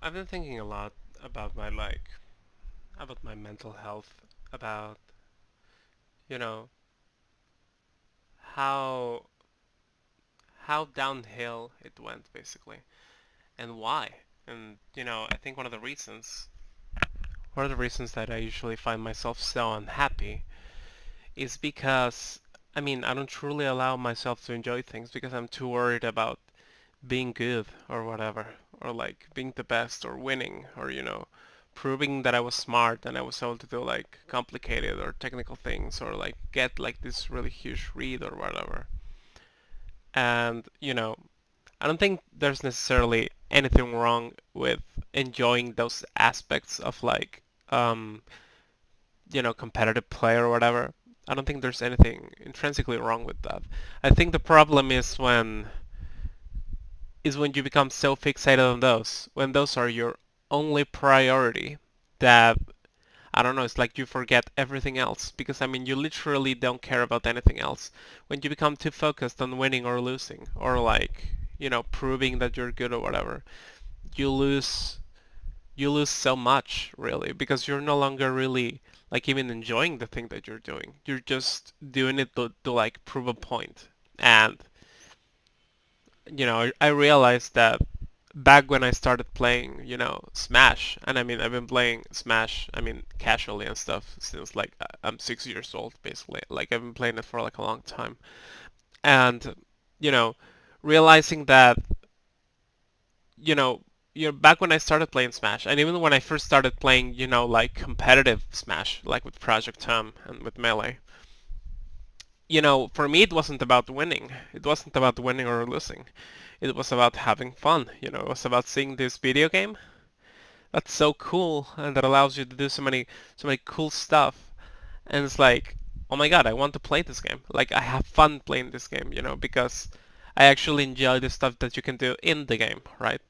I've been thinking a lot about about my mental health, about, you know, how how downhill it went basically, and why. And, I think one of the reasons that I usually find myself so unhappy is because, I don't truly allow myself to enjoy things because I'm too worried about being good or whatever, or like being the best or winning or, proving that I was smart and I was able to do like complicated or technical things or like get like this really huge read or whatever. And, I don't think there's necessarily anything wrong with enjoying those aspects of like, um, competitive play or whatever. I don't think there's anything intrinsically wrong with that. I think the problem is when you become so fixated on those, when those are your only priority, that I don't know, it's like you forget everything else because you literally don't care about anything else. When you become too focused on winning or losing or like, proving that you're good or whatever, you lose you lose so much really because you're no longer really like even enjoying the thing that you're doing. You're just doing it to like prove a point. And I realized that back when I started playing, Smash, and I've been playing Smash, casually and stuff since like I'm 6 years old, basically. Like I've been playing it for like a long time, and you know, realizing that, you know, back when I started playing Smash, and even when I first started playing, like competitive Smash, like with Project Tom and with Melee, for me it wasn't about winning. It wasn't about winning or losing. It was about having fun. It was about seeing this video game that's so cool and that allows you to do so many cool stuff. And it's like, oh my god, I want to play this game. Like I have fun playing this game, because I actually enjoy the stuff that you can do in the game, right?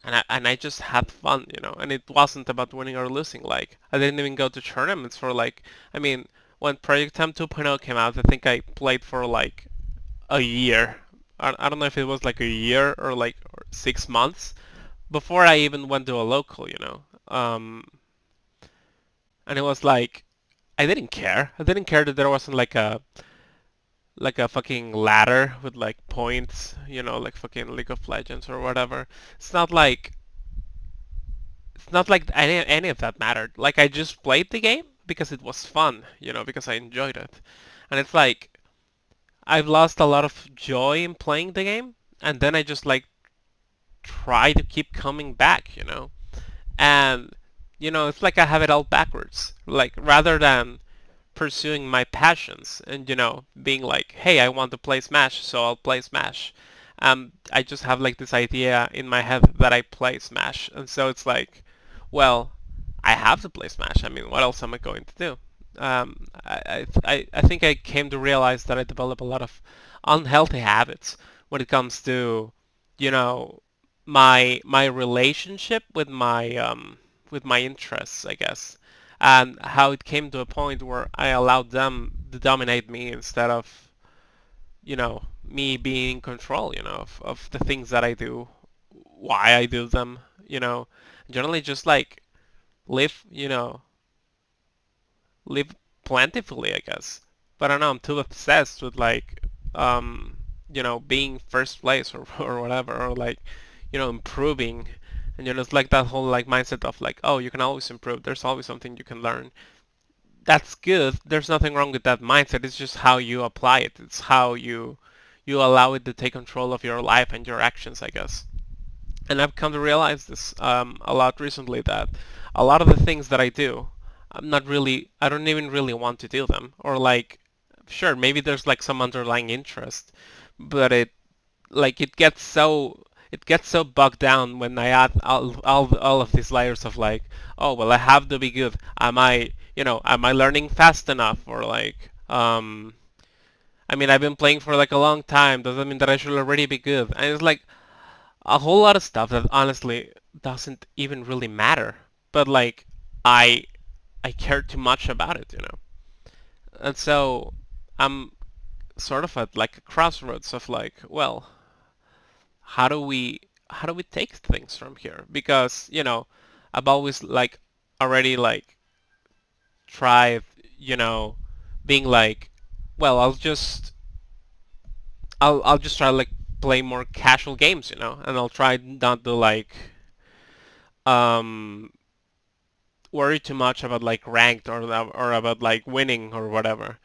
And I just had fun, and it wasn't about winning or losing. Like I didn't even go to tournaments for like, I mean, when Project M 2.0 came out, I think I played for like a year. I don't know if it was like a year or like 6 months before I even went to a local, and it was like I didn't care. I didn't care that there wasn't like a fucking ladder with like points, like fucking League of Legends or whatever. It's not like any of that mattered. Like I just played the game because it was fun, because I enjoyed it. And it's like I've lost a lot of joy in playing the game, and then I just like try to keep coming back, And it's like I have it all backwards. Like rather than pursuing my passions and being like, hey, I want to play Smash, so I'll play Smash. I just have like this idea in my head that I play Smash, and so it's like, well, I have to play Smash. What else am I going to do? I think I came to realize that I develop a lot of unhealthy habits when it comes to, you know, my relationship with my interests, I guess, and how it came to a point where I allowed them to dominate me instead of, me being in control, of the things that I do, why I do them, generally just like live, live plentifully, I guess. But I don't know, I'm too obsessed with like, um, being first place or or whatever, or like, improving. And it's like that whole like mindset of like, oh, you can always improve. There's always something you can learn. That's good. There's nothing wrong with that mindset. It's just how you apply it. It's how you allow it to take control of your life and your actions, I guess. And I've come to realize this a lot recently that a lot of the things that I do, I don't even really want to do them. Or like, sure, maybe there's like some underlying interest, but it gets so bogged down when I add all of these layers of like, oh well, I have to be good. Am I learning fast enough? Or like, I've been playing for like a long time. Does that mean that I should already be good? And it's like a whole lot of stuff that honestly doesn't even really matter. But like, I I care too much about it. And so I'm sort of at like a crossroads of like, well, how do we how do we take things from here? Because, I've always like already like tried, you know, being like, well, I'll just try to like play more casual games, and I'll try not to like um worry too much about like ranked or about like winning or whatever.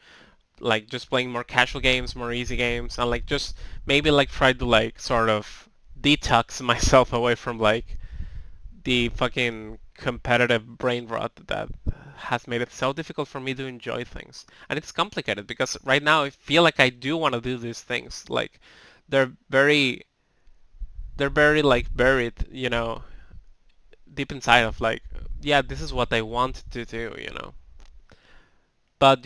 Like just playing more casual games, more easy games, and like just maybe like try to like sort of detox myself away from like the fucking competitive brain rot that has made it so difficult for me to enjoy things. And it's complicated because right now I feel like I do want to do these things. Like they're very they're very like buried, deep inside of like, yeah, this is what I want to do. But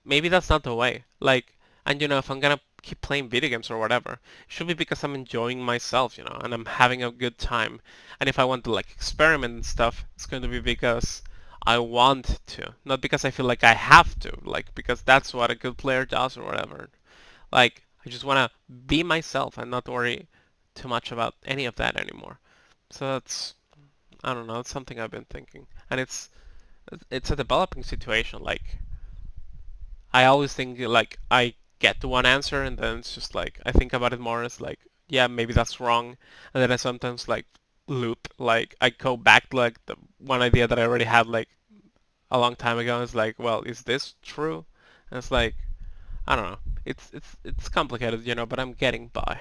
maybe that's not the way. Like, and if I'm gonna keep playing video games or whatever, it should be because I'm enjoying myself, and I'm having a good time. And if I want to like experiment and stuff, it's going to be because I want to, not because I feel like I have to, like because that's what a good player does or whatever. Like, I just want to be myself and not worry too much about any of that anymore. So that's, I don't know, it's something I've been thinking. And it's a developing situation. Like, I always think like I get to one answer and then it's just like I think about it more as like, yeah, maybe that's wrong. And then I sometimes like loop, like I go back to like the one idea that I already had like a long time ago. And it's like, well, is this true? And it's like, I don't know. It's complicated, but I'm getting by.